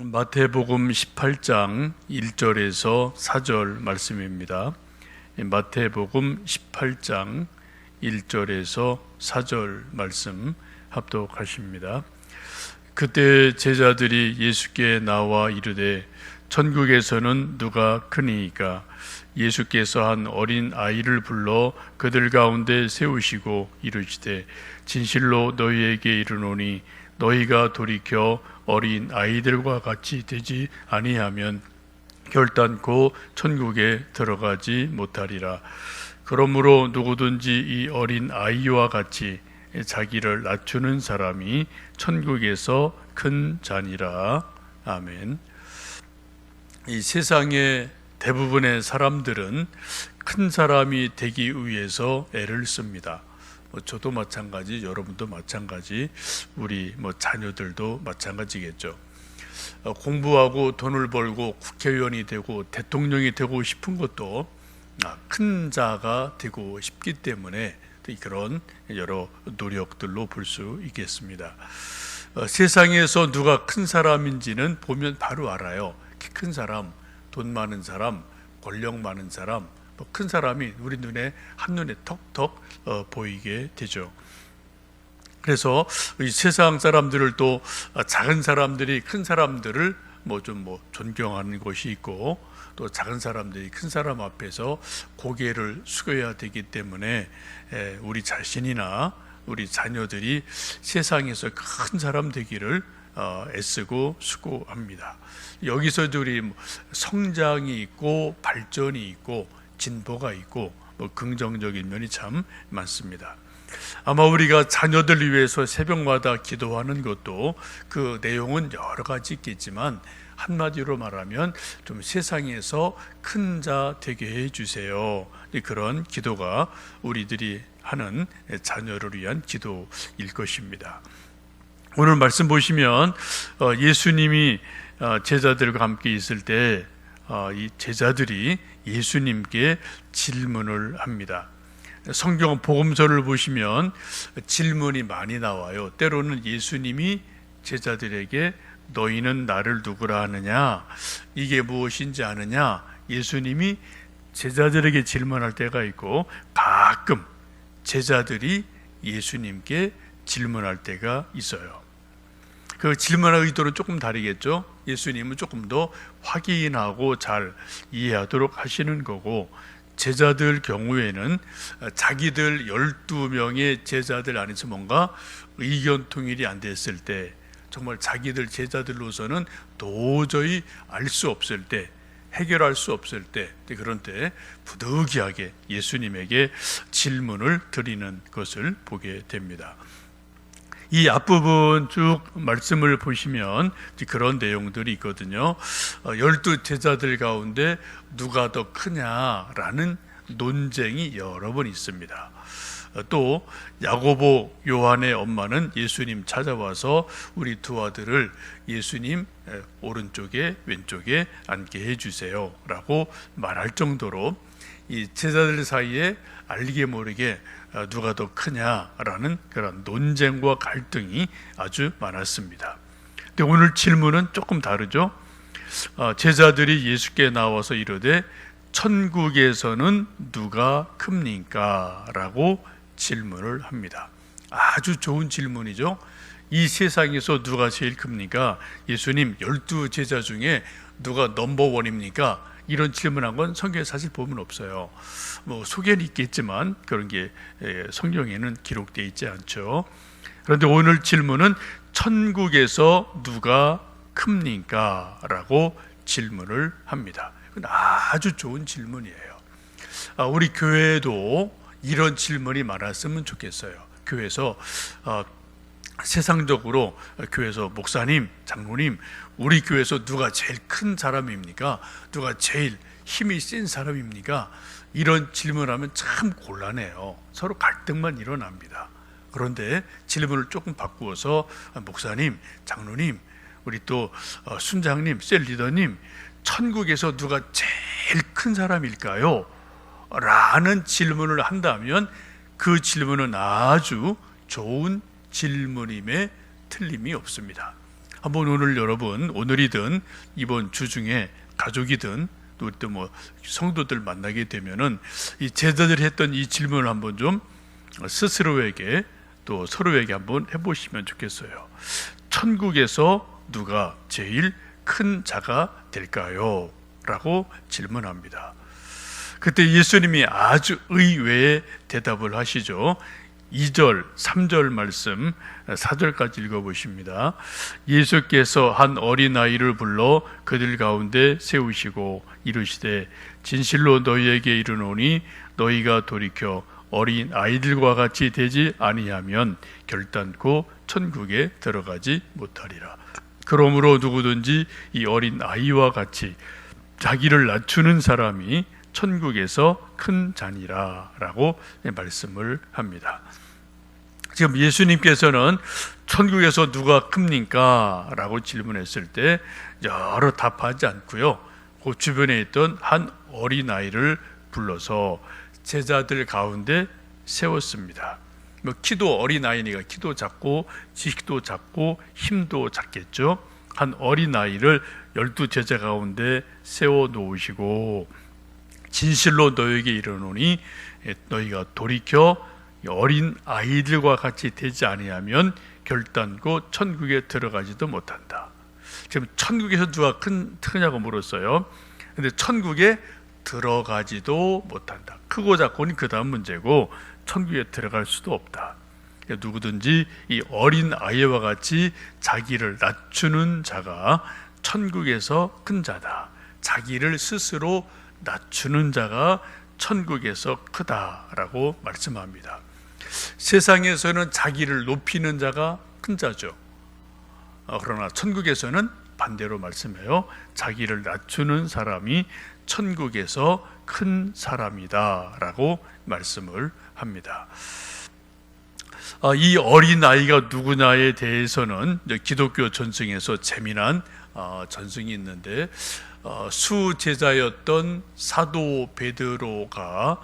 마태복음 18장 1절에서 4절 말씀입니다. 마태복음 18장 1절에서 4절 말씀 합독하십니다. 그때 제자들이 예수께 나와 이르되 천국에서는 누가 크니이까? 예수께서 한 어린 아이를 불러 그들 가운데 세우시고 이르시되 진실로 너희에게 이르노니 너희가 돌이켜 어린 아이들과 같이 되지 아니하면 결단코 천국에 들어가지 못하리라. 그러므로 누구든지 이 어린 아이와 같이 자기를 낮추는 사람이 천국에서 큰 자니라. 아멘. 이 세상의 대부분의 사람들은 큰 사람이 되기 위해서 애를 씁니다. 저도 마찬가지, 여러분도 마찬가지, 우리 자녀들도 마찬가지겠죠. 공부하고 돈을 벌고 국회의원이 되고 대통령이 되고 싶은 것도 큰 자가 되고 싶기 때문에 그런 여러 노력들로 볼 수 있겠습니다. 세상에서 누가 큰 사람인지는 보면 바로 알아요. 키 큰 사람, 돈 많은 사람, 권력 많은 사람, 큰 사람이 우리 눈에 한눈에 턱턱 보이게 되죠. 그래서 이 세상 사람들을 또 작은 사람들이 큰 사람들을 존경하는 것이 있고, 또 작은 사람들이 큰 사람 앞에서 고개를 숙여야 되기 때문에 우리 자신이나 우리 자녀들이 세상에서 큰 사람 되기를 애쓰고 수고합니다. 여기서도 우리 성장이 있고 발전이 있고 진보가 있고 긍정적인 면이 참 많습니다. 아마 우리가 자녀들 위해서 새벽마다 기도하는 것도 그 내용은 여러 가지 있겠지만 한마디로 말하면 좀 세상에서 큰 자 되게 해주세요. 그런 기도가 우리들이 하는 자녀를 위한 기도일 것입니다. 오늘 말씀 보시면 예수님이 제자들과 함께 있을 때 이 제자들이 예수님께 질문을 합니다. 성경 복음서를 보시면 질문이 많이 나와요. 때로는 예수님이 제자들에게 너희는 나를 누구라 하느냐, 이게 무엇인지 아느냐, 예수님이 제자들에게 질문할 때가 있고, 가끔 제자들이 예수님께 질문할 때가 있어요. 그 질문의 의도는 조금 다르겠죠. 예수님은 조금 더 확인하고 잘 이해하도록 하시는 거고, 제자들 경우에는 자기들 12명의 제자들 안에서 뭔가 의견 통일이 안 됐을 때, 정말 자기들 제자들로서는 도저히 알 수 없을 때, 해결할 수 없을 때, 그런 때 부득이하게 예수님에게 질문을 드리는 것을 보게 됩니다. 이 앞부분 쭉 말씀을 보시면 그런 내용들이 있거든요. 12 제자들 가운데 누가 더 크냐라는 논쟁이 여러 번 있습니다. 또 야고보, 요한의 엄마는 예수님 찾아와서 우리 두 아들을 예수님 오른쪽에 왼쪽에 앉게 해주세요 라고 말할 정도로 이 제자들 사이에 알게 모르게 누가 더 크냐라는 그런 논쟁과 갈등이 아주 많았습니다. 근데 오늘 질문은 조금 다르죠. 제자들이 예수께 나와서 이르되 천국에서는 누가 큽니까? 라고 질문을 합니다. 아주 좋은 질문이죠. 이 세상에서 누가 제일 큽니까? 예수님 12 제자 중에 누가 넘버원입니까? 이런 질문한 건 성경에 사실 보면 없어요. 소개는 있겠지만 그런 게 성경에는 기록되어 있지 않죠. 그런데 오늘 질문은 천국에서 누가 큽니까? 라고 질문을 합니다. 아주 좋은 질문이에요. 우리 교회에도 이런 질문이 많았으면 좋겠어요. 교회에서 세상적으로 교회에서 목사님, 장로님, 우리 교회에서 누가 제일 큰 사람입니까? 누가 제일 힘이 센 사람입니까? 이런 질문하면 참 곤란해요. 서로 갈등만 일어납니다. 그런데 질문을 조금 바꾸어서 목사님, 장로님, 우리 또 순장님, 셀 리더님, 천국에서 누가 제일 큰 사람일까요? 라는 질문을 한다면 그 질문은 아주 좋은 질문임에 틀림이 없습니다. 한번 오늘 여러분, 오늘이든 이번 주 중에 가족이든 또 뭐 성도들 만나게 되면은 이 제자들이 했던 이 질문을 한번 좀 스스로에게 또 서로에게 한번 해보시면 좋겠어요. 천국에서 누가 제일 큰 자가 될까요? 라고 질문합니다. 그때 예수님이 아주 의외의 대답을 하시죠. 2절, 3절 말씀 4절까지 읽어보십니다. 예수께서 한 어린아이를 불러 그들 가운데 세우시고 이르시되 진실로 너희에게 이르노니 너희가 돌이켜 어린 아이들과 같이 되지 아니하면 결단코 천국에 들어가지 못하리라. 그러므로 누구든지 이 어린 아이와 같이 자기를 낮추는 사람이 천국에서 큰 자니라 라고 말씀을 합니다. 지금 예수님께서는 천국에서 누가 큽니까? 라고 질문했을 때 여러 답하지 않고요, 그 주변에 있던 한 어린아이를 불러서 제자들 가운데 세웠습니다. 뭐 키도 어린아이니까 키도 작고 지식도 작고 힘도 작겠죠. 한 어린아이를 12제자 가운데 세워놓으시고 진실로 너에게 이르노니 너희가 돌이켜 어린 아이들과 같이 되지 아니하면 결단코 천국에 들어가지도 못한다. 지금 천국에서 누가 크냐고 물었어요. 근데 천국에 들어가지도 못한다. 크고 작고는 그 다음 문제고 천국에 들어갈 수도 없다. 누구든지 이 어린 아이와 같이 자기를 낮추는 자가 천국에서 큰 자다. 자기를 스스로 낮추는 자가 천국에서 크다라고 말씀합니다. 세상에서는 자기를 높이는 자가 큰 자죠. 그러나 천국에서는 반대로 말씀해요. 자기를 낮추는 사람이 천국에서 큰 사람이다라고 말씀을 합니다. 이 어린아이가 누구냐에 대해서는 기독교 전승에서 재미난 전승이 있는데, 수제자였던 사도 베드로가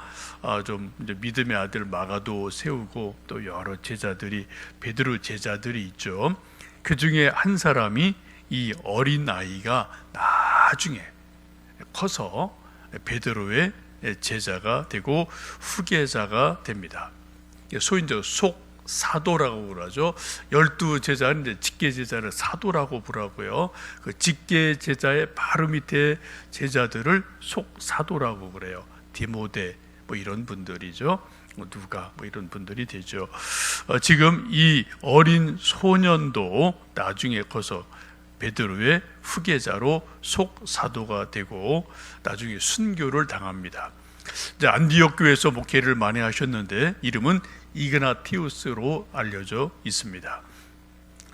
좀 믿음의 아들 마가도 세우고 또 여러 제자들이, 베드로 제자들이 있죠. 그 중에 한 사람이 이 어린아이가 나중에 커서 베드로의 제자가 되고 후계자가 됩니다. 소위 이제 속사도라고 그러죠. 12제자는 이제 직계제자를 사도라고 부르고요. 그 직계제자의 바로 밑에 제자들을 속사도라고 그래요. 디모데 뭐 이런 분들이죠. 누가 뭐 이런 분들이 되죠. 지금 이 어린 소년도 나중에 커서 베드로의 후계자로 속사도가 되고 나중에 순교를 당합니다. 이제 안디옥 교회에서 목회를 많이 하셨는데 이름은 이그나티우스로 알려져 있습니다.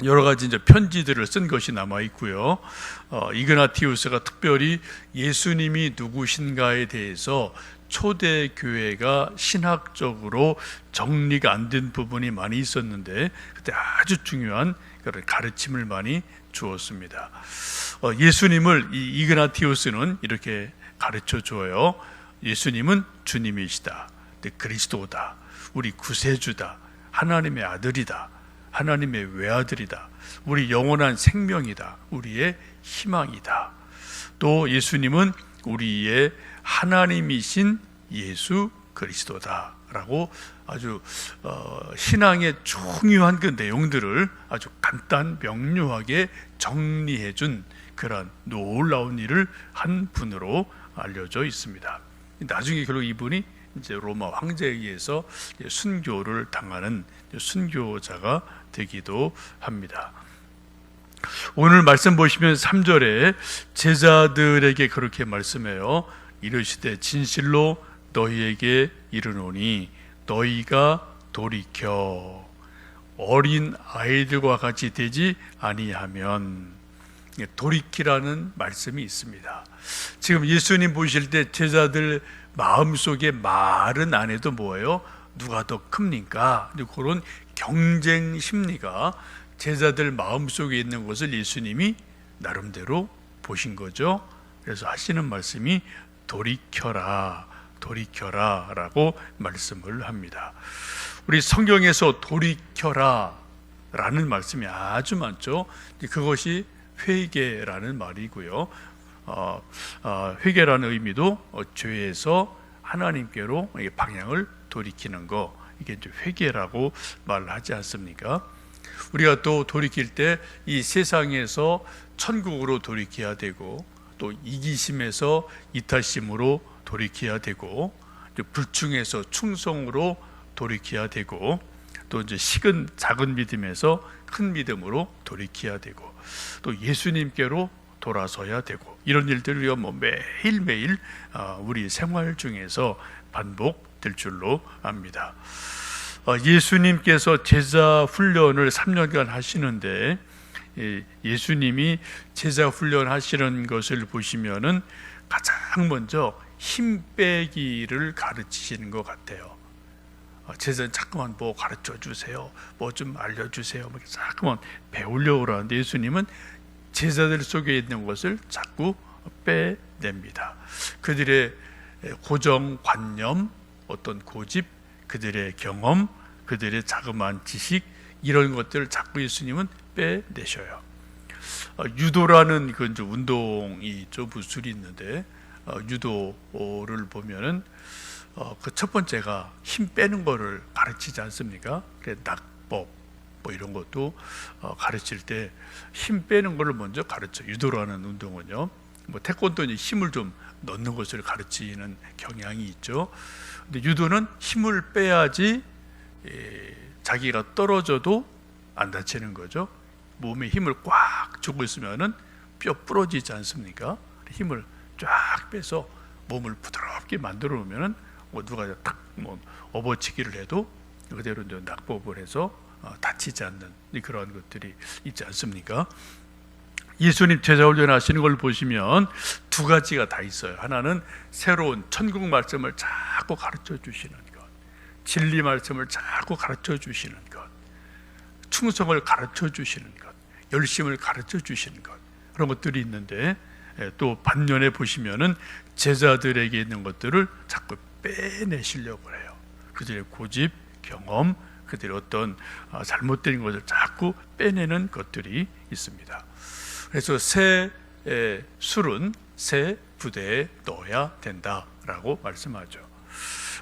여러 가지 이제 편지들을 쓴 것이 남아 있고요. 이그나티우스가 특별히 예수님이 누구신가에 대해서 초대 교회가 신학적으로 정리가 안 된 부분이 많이 있었는데 그때 아주 중요한 그런 가르침을 많이 주었습니다. 예수님을 이 이그나티우스는 이렇게 가르쳐 줘요. 예수님은 주님이시다. 그리스도다. 우리 구세주다. 하나님의 아들이다. 하나님의 외아들이다. 우리 영원한 생명이다. 우리의 희망이다. 또 예수님은 우리의 하나님이신 예수 그리스도다 라고 아주 신앙의 중요한 그 내용들을 아주 간단 명료하게 정리해 준 그런 놀라운 일을 한 분으로 알려져 있습니다. 나중에 결국 이분이 이제 로마 황제에 의해서 순교를 당하는 순교자가 되기도 합니다. 오늘 말씀 보시면 3절에 제자들에게 그렇게 말씀해요. 이르시되 진실로 너희에게 이르노니 너희가 돌이켜 어린 아이들과 같이 되지 아니하면, 돌이키라는 말씀이 있습니다. 지금 예수님 보실 때 제자들 마음속에 말은 안 해도 뭐예요? 누가 더 큽니까? 그런 경쟁 심리가 제자들 마음속에 있는 것을 예수님이 나름대로 보신 거죠. 그래서 하시는 말씀이 돌이켜라, 돌이켜라 라고 말씀을 합니다. 우리 성경에서 돌이켜라 라는 말씀이 아주 많죠. 그것이 회개라는 말이고요. 회개라는 의미도 죄에서 하나님께로 방향을 돌이키는 거, 이게 이제 회개라고 말을 하지 않습니까? 우리가 또 돌이킬 때 이 세상에서 천국으로 돌이켜야 되고, 또 이기심에서 이타심으로 돌이켜야 되고, 불충에서 충성으로 돌이켜야 되고, 또 이제 식은 작은 믿음에서 큰 믿음으로 돌이켜야 되고, 또 예수님께로 돌아서야 되고, 이런 일들을 우리가 매일매일 우리 생활 중에서 반복될 줄로 압니다. 예수님께서 제자 훈련을 3년간 하시는데, 예수님이 제자 훈련 하시는 것을 보시면은 가장 먼저 힘 빼기를 가르치시는 것 같아요. 제자는 자꾸만 뭐 가르쳐 주세요, 뭐 좀 알려주세요, 자꾸만 배우려고 하는데, 예수님은 제자들 속에 있는 것을 자꾸 빼냅니다. 그들의 고정관념, 어떤 고집, 그들의 경험, 그들의 자그마한 지식, 이런 것들을 자꾸 예수님은 빼내셔요. 유도라는 그 이제 운동이 좀 무술이 있는데, 유도를 보면은 그 첫 번째가 힘 빼는 거를 가르치지 않습니까? 그래, 낙법 뭐 이런 것도 가르칠 때 힘 빼는 거를 먼저 가르쳐. 유도라는 운동은요, 뭐 태권도는 힘을 좀 넣는 것을 가르치는 경향이 있죠. 근데 유도는 힘을 빼야지 자기가 떨어져도 안 다치는 거죠. 몸에 힘을 꽉 주고 있으면은 뼈 부러지지 않습니까? 힘을 쫙 빼서 몸을 부드럽게 만들어 놓으면은 누가 탁 업어치기를 해도 그대로 이제 낙법을 해서 다치지 않는 그러한 것들이 있지 않습니까? 예수님 제자 훈련하시는 걸 보시면 두 가지가 다 있어요. 하나는 새로운 천국 말씀을 자꾸 가르쳐 주시는 것, 진리 말씀을 자꾸 가르쳐 주시는 것, 충성을 가르쳐 주시는 것, 열심을 가르쳐 주시는 것, 그런 것들이 있는데, 또 반면에 보시면은 제자들에게 있는 것들을 자꾸 빼내시려고 해요. 그들의 고집, 경험, 그들의 어떤 잘못된 것을 자꾸 빼내는 것들이 있습니다. 그래서 새 술은 새 부대에 넣어야 된다라고 말씀하죠.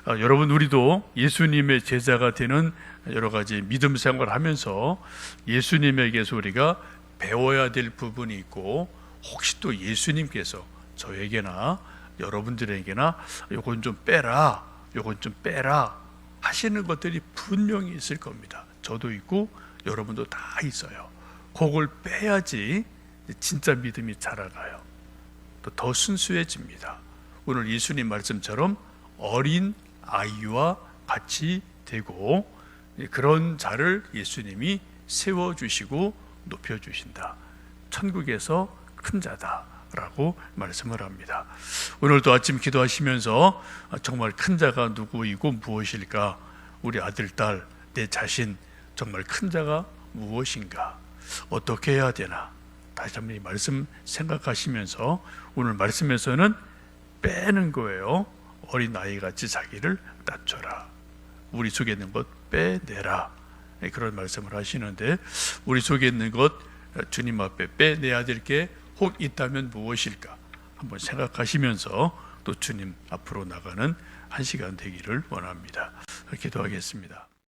여러분, 우리도 예수님의 제자가 되는 여러 가지 믿음 생활을 하면서 예수님에게서 우리가 배워야 될 부분이 있고, 혹시 또 예수님께서 저에게나 여러분들에게나 요건 좀 빼라, 요건 좀 빼라 하시는 것들이 분명히 있을 겁니다. 저도 있고 여러분도 다 있어요. 그걸 빼야지 진짜 믿음이 자라가요. 또 더 순수해집니다. 오늘 예수님 말씀처럼 어린 아이와 같이 되고, 그런 자를 예수님이 세워주시고 높여주신다. 천국에서 큰 자다라고 말씀을 합니다. 오늘도 아침 기도하시면서 정말 큰 자가 누구이고 무엇일까? 우리 아들, 딸, 내 자신, 정말 큰 자가 무엇인가? 어떻게 해야 되나? 다시 한번 이 말씀 생각하시면서, 오늘 말씀에서는 빼는 거예요. 어린 아이같이 자기를 낮춰라, 우리 속에 있는 것 빼내라, 그런 말씀을 하시는데, 우리 속에 있는 것 주님 앞에 빼내야 될 게 혹 있다면 무엇일까? 한번 생각하시면서 또 주님 앞으로 나가는 한 시간 되기를 원합니다. 기도하겠습니다.